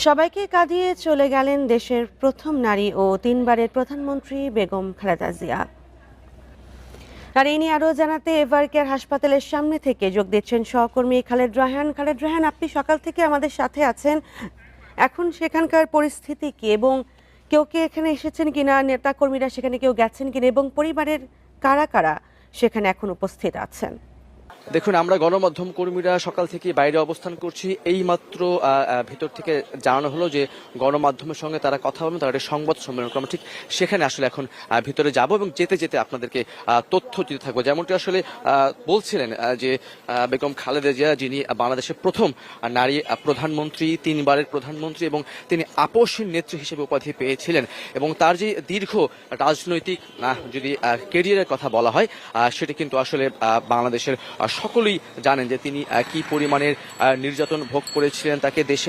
সবাইকে কাঁদিয়ে চলে গেলেন দেশের প্রথম নারী ও তিনবারের প্রধানমন্ত্রী বেগম খালেদা জিয়া। আর এই নিয়ে আরো জানাতে এভার কেয়ার হাসপাতালের সামনে থেকে যোগ দিচ্ছেন সহকর্মী খালেদ রায়হান। আপনি সকাল থেকে আমাদের সাথে আছেন, এখন সেখানকার পরিস্থিতি কি এবং কেউ কে এখানে এসেছেন কিনা, নেতা কর্মীরা সেখানে কেউ গেছেন কিনা এবং পরিবারের কারা কারা সেখানে এখন উপস্থিত আছেন? দেখুন, আমরা গণমাধ্যম কর্মীরা সকাল থেকে বাইরে অবস্থান করছি। এই মাত্র ভেতর থেকে জানানো হলো যে গণমাধ্যমের সঙ্গে তারা কথা বলবেন, তারা একটা সংবাদ সম্মেলন করবেন। ঠিক সেখানে আসলে এখন ভিতরে যাব এবং যেতে যেতে আপনাদেরকে তথ্য দিতে থাকবো। যেমনটি আসলে বলছিলেন যে বেগম খালেদা জিয়া, যিনি বাংলাদেশের প্রথম নারী প্রধানমন্ত্রী, তিনবারের প্রধানমন্ত্রী এবং তিনি আপসহীন নেত্রী হিসেবে উপাধি পেয়েছিলেন এবং তার যে দীর্ঘ রাজনৈতিক যদি কেরিয়ারের কথা বলা হয় সেটা কিন্তু আসলে বাংলাদেশের সকলেই জানেন যে তিনি কি পরিমাণের নির্যাতন ভোগ করেছিলেন। তাকে দেশের